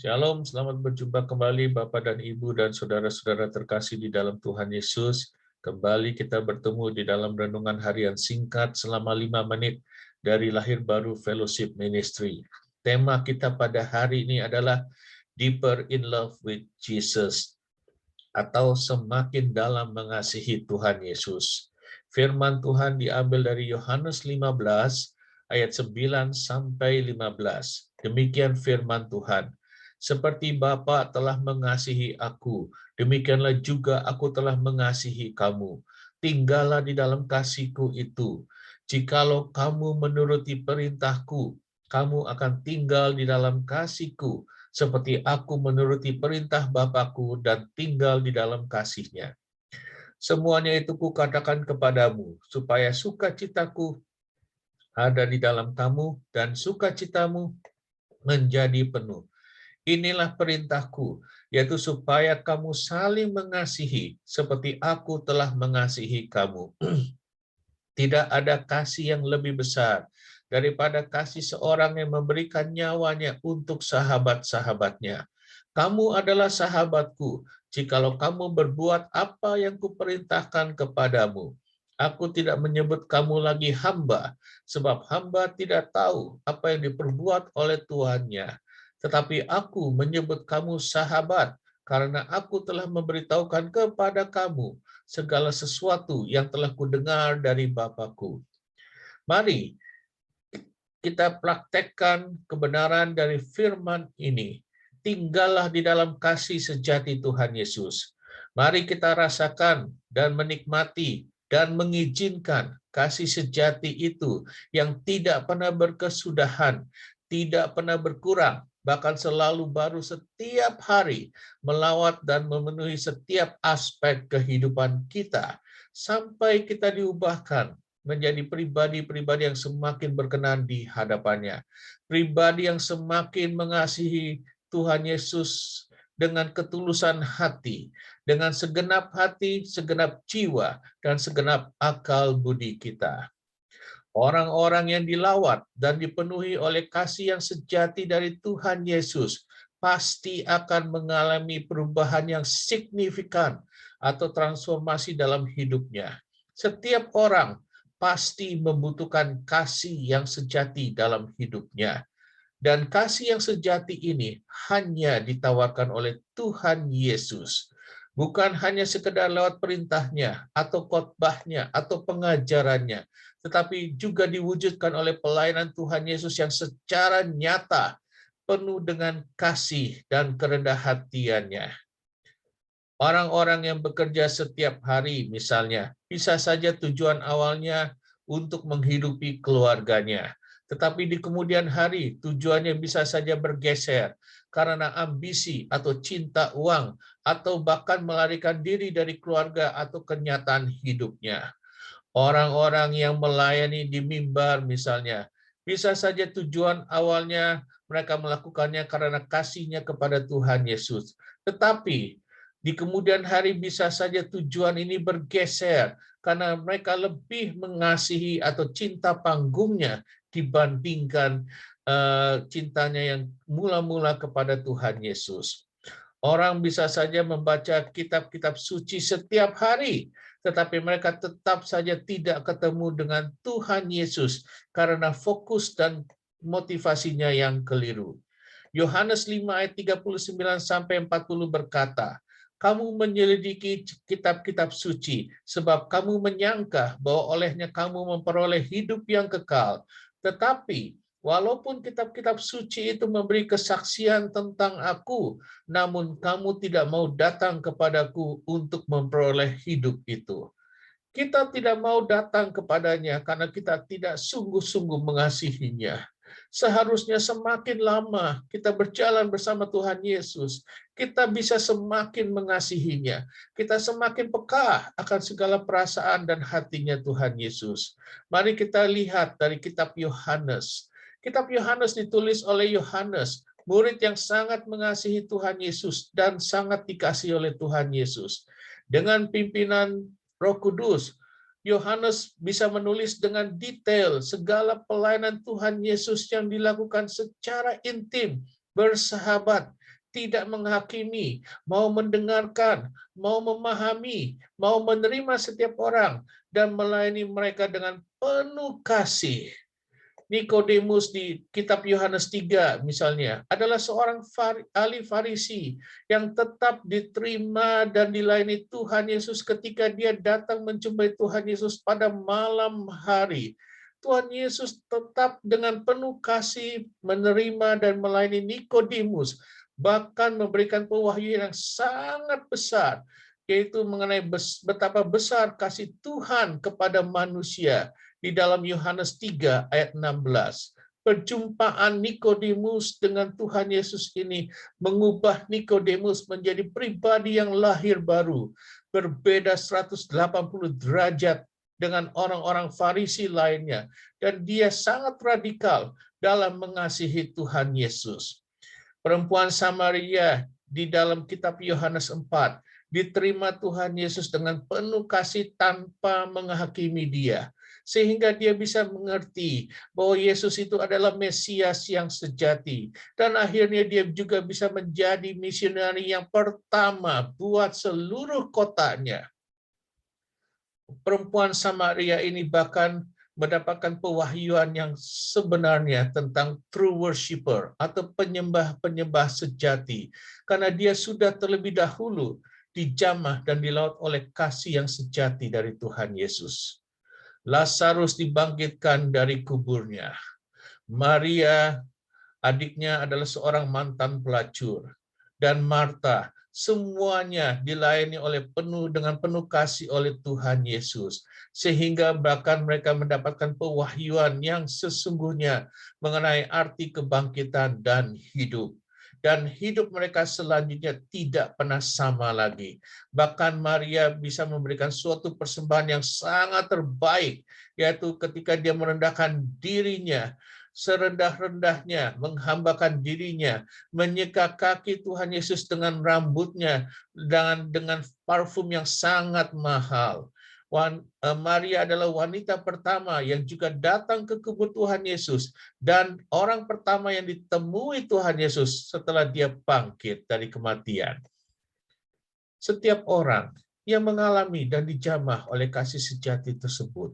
Shalom, selamat berjumpa kembali Bapak dan Ibu dan saudara-saudara terkasih di dalam Tuhan Yesus. Kembali kita bertemu di dalam renungan harian singkat selama 5 menit dari Lahir Baru Fellowship Ministry. Tema kita pada hari ini adalah Deeper in Love with Jesus, atau semakin dalam mengasihi Tuhan Yesus. Firman Tuhan diambil dari Yohanes 15 ayat 9 sampai 15. Demikian firman Tuhan. Seperti Bapa telah mengasihi aku, demikianlah juga aku telah mengasihi kamu. Tinggallah di dalam kasihku itu. Jikalau kamu menuruti perintahku, kamu akan tinggal di dalam kasihku, seperti aku menuruti perintah Bapakku dan tinggal di dalam kasihnya. Semuanya itu kukatakan kepadamu, supaya sukacitaku ada di dalam kamu dan sukacitamu menjadi penuh. Inilah perintahku, yaitu supaya kamu saling mengasihi, seperti aku telah mengasihi kamu. Tidak ada kasih yang lebih besar daripada kasih seorang yang memberikan nyawanya untuk sahabat-sahabatnya. Kamu adalah sahabatku, jikalau kamu berbuat apa yang kuperintahkan kepadamu. Aku tidak menyebut kamu lagi hamba, sebab hamba tidak tahu apa yang diperbuat oleh tuannya. Tetapi aku menyebut kamu sahabat, karena aku telah memberitahukan kepada kamu segala sesuatu yang telah kudengar dari Bapakku. Mari kita praktekkan kebenaran dari firman ini. Tinggallah di dalam kasih sejati Tuhan Yesus. Mari kita rasakan dan menikmati dan mengizinkan kasih sejati itu yang tidak pernah berkesudahan, tidak pernah berkurang, bahkan selalu baru setiap hari, melawat dan memenuhi setiap aspek kehidupan kita, sampai kita diubahkan menjadi pribadi-pribadi yang semakin berkenan di hadapannya. Pribadi yang semakin mengasihi Tuhan Yesus dengan ketulusan hati, dengan segenap hati, segenap jiwa, dan segenap akal budi kita. Orang-orang yang dilawat dan dipenuhi oleh kasih yang sejati dari Tuhan Yesus pasti akan mengalami perubahan yang signifikan atau transformasi dalam hidupnya. Setiap orang pasti membutuhkan kasih yang sejati dalam hidupnya. Dan kasih yang sejati ini hanya ditawarkan oleh Tuhan Yesus. Bukan hanya sekedar lewat perintahnya, atau khotbahnya, atau pengajarannya, tetapi juga diwujudkan oleh pelayanan Tuhan Yesus yang secara nyata, penuh dengan kasih dan kerendah hatiannya. Orang-orang yang bekerja setiap hari misalnya, bisa saja tujuan awalnya untuk menghidupi keluarganya. Tetapi di kemudian hari tujuannya bisa saja bergeser karena ambisi atau cinta uang, atau bahkan melarikan diri dari keluarga atau kenyataan hidupnya. Orang-orang yang melayani di mimbar misalnya, bisa saja tujuan awalnya mereka melakukannya karena kasihnya kepada Tuhan Yesus. Tetapi di kemudian hari bisa saja tujuan ini bergeser karena mereka lebih mengasihi atau cinta panggungnya dibandingkan cintanya yang mula-mula kepada Tuhan Yesus. Orang bisa saja membaca kitab-kitab suci setiap hari, tetapi mereka tetap saja tidak ketemu dengan Tuhan Yesus karena fokus dan motivasinya yang keliru. Yohanes 5 ayat 39-40 berkata, kamu menyelidiki kitab-kitab suci, sebab kamu menyangka bahwa olehnya kamu memperoleh hidup yang kekal. Tetapi walaupun kitab-kitab suci itu memberi kesaksian tentang aku, namun kamu tidak mau datang kepadaku untuk memperoleh hidup itu. Kita tidak mau datang kepadanya karena kita tidak sungguh-sungguh mengasihinya. Seharusnya semakin lama kita berjalan bersama Tuhan Yesus, kita bisa semakin mengasihinya. Kita semakin peka akan segala perasaan dan hatinya Tuhan Yesus. Mari kita lihat dari kitab Yohanes. Kitab Yohanes ditulis oleh Yohanes, murid yang sangat mengasihi Tuhan Yesus dan sangat dikasihi oleh Tuhan Yesus. Dengan pimpinan Roh Kudus, Yohanes bisa menulis dengan detail segala pelayanan Tuhan Yesus yang dilakukan secara intim, bersahabat, tidak menghakimi, mau mendengarkan, mau memahami, mau menerima setiap orang, dan melayani mereka dengan penuh kasih. Nikodemus di kitab Yohanes 3 misalnya adalah seorang ahli Farisi yang tetap diterima dan dilayani Tuhan Yesus ketika dia datang menjumpai Tuhan Yesus pada malam hari. Tuhan Yesus tetap dengan penuh kasih menerima dan melayani Nikodemus, bahkan memberikan pewahyuan yang sangat besar, yaitu mengenai betapa besar kasih Tuhan kepada manusia. Di dalam Yohanes 3 ayat 16. Perjumpaan Nikodemus dengan Tuhan Yesus ini mengubah Nikodemus menjadi pribadi yang lahir baru, berbeda 180 derajat dengan orang-orang Farisi lainnya, dan dia sangat radikal dalam mengasihi Tuhan Yesus. Perempuan Samaria di dalam kitab Yohanes 4 diterima Tuhan Yesus dengan penuh kasih tanpa menghakimi dia, sehingga dia bisa mengerti bahwa Yesus itu adalah Mesias yang sejati, dan akhirnya dia juga bisa menjadi misionari yang pertama buat seluruh kotanya. Perempuan Samaria ini bahkan mendapatkan pewahyuan yang sebenarnya tentang true worshipper atau penyembah-penyembah sejati, karena dia sudah terlebih dahulu dijamah dan dilaut oleh kasih yang sejati dari Tuhan Yesus. Lazarus dibangkitkan dari kuburnya. Maria, adiknya, adalah seorang mantan pelacur. Dan Marta, semuanya dilayani dengan penuh kasih oleh Tuhan Yesus, sehingga bahkan mereka mendapatkan pewahyuan yang sesungguhnya mengenai arti kebangkitan dan hidup. Dan hidup mereka selanjutnya tidak pernah sama lagi. Bahkan Maria bisa memberikan suatu persembahan yang sangat terbaik, yaitu ketika dia merendahkan dirinya serendah-rendahnya, menghambakan dirinya, menyeka kaki Tuhan Yesus dengan rambutnya, dengan parfum yang sangat mahal. Maria adalah wanita pertama yang juga datang ke kubur Tuhan Yesus, dan orang pertama yang ditemui Tuhan Yesus setelah dia bangkit dari kematian. Setiap orang yang mengalami dan dijamah oleh kasih sejati tersebut,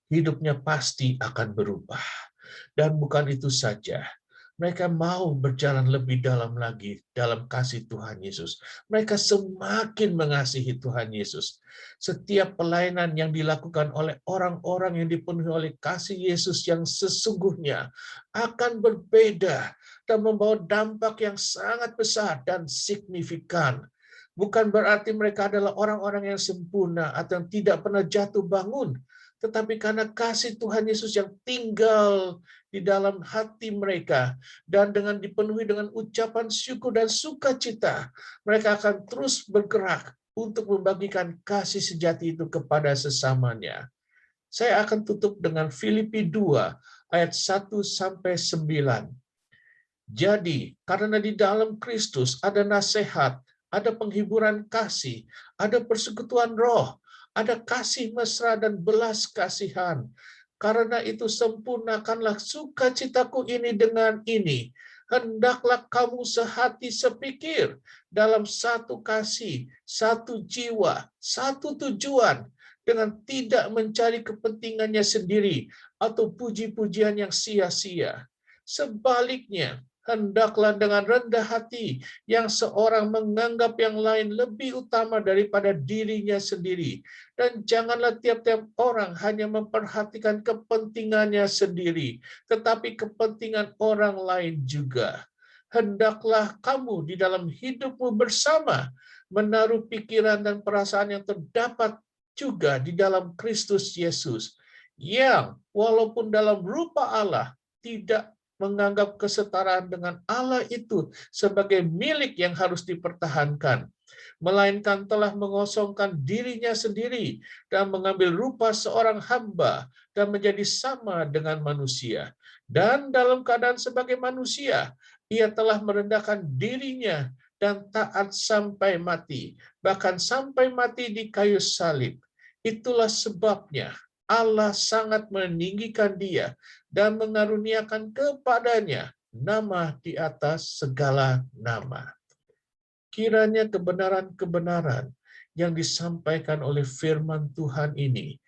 hidupnya pasti akan berubah. Dan bukan itu saja, mereka mau berjalan lebih dalam lagi dalam kasih Tuhan Yesus. Mereka semakin mengasihi Tuhan Yesus. Setiap pelayanan yang dilakukan oleh orang-orang yang dipenuhi oleh kasih Yesus yang sesungguhnya akan berbeda dan membawa dampak yang sangat besar dan signifikan. Bukan berarti mereka adalah orang-orang yang sempurna atau yang tidak pernah jatuh bangun, tetapi karena kasih Tuhan Yesus yang tinggal di dalam hati mereka, dan dengan dipenuhi dengan ucapan syukur dan sukacita, mereka akan terus bergerak untuk membagikan kasih sejati itu kepada sesamanya. Saya akan tutup dengan Filipi 2 ayat 1-9. Jadi, karena di dalam Kristus ada nasihat, ada penghiburan kasih, ada persekutuan roh, ada kasih mesra dan belas kasihan. Karena itu sempurnakanlah sukacitaku ini dengan ini. Hendaklah kamu sehati sepikir dalam satu kasih, satu jiwa, satu tujuan, dengan tidak mencari kepentingannya sendiri atau puji-pujian yang sia-sia. Sebaliknya, hendaklah dengan rendah hati yang seorang menganggap yang lain lebih utama daripada dirinya sendiri. Dan janganlah tiap-tiap orang hanya memperhatikan kepentingannya sendiri, tetapi kepentingan orang lain juga. Hendaklah kamu di dalam hidupmu bersama menaruh pikiran dan perasaan yang terdapat juga di dalam Kristus Yesus, yang walaupun dalam rupa Allah tidak menganggap kesetaraan dengan Allah itu sebagai milik yang harus dipertahankan, melainkan telah mengosongkan dirinya sendiri dan mengambil rupa seorang hamba dan menjadi sama dengan manusia. Dan dalam keadaan sebagai manusia, ia telah merendahkan dirinya dan taat sampai mati, bahkan sampai mati di kayu salib. Itulah sebabnya Allah sangat meninggikan dia dan mengaruniakan kepadanya nama di atas segala nama. Kiranya kebenaran-kebenaran yang disampaikan oleh firman Tuhan ini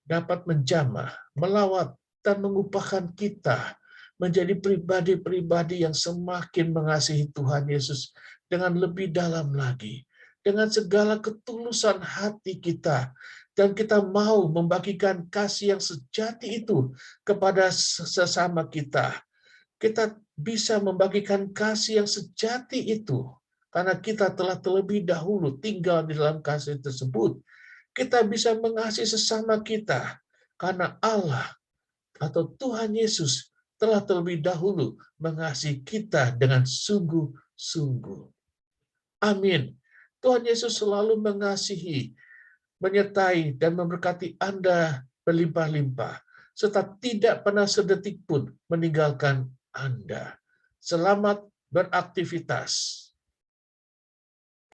dapat menjamah, melawat, dan mengubahkan kita menjadi pribadi-pribadi yang semakin mengasihi Tuhan Yesus dengan lebih dalam lagi, dengan segala ketulusan hati kita, dan kita mau membagikan kasih yang sejati itu kepada sesama kita. Kita bisa membagikan kasih yang sejati itu karena kita telah terlebih dahulu tinggal di dalam kasih tersebut. Kita bisa mengasihi sesama kita karena Allah atau Tuhan Yesus telah terlebih dahulu mengasihi kita dengan sungguh-sungguh. Amin. Tuhan Yesus selalu mengasihi, menyertai, dan memberkati Anda berlimpah-limpah, serta tidak pernah sedetik pun meninggalkan Anda. Selamat beraktivitas.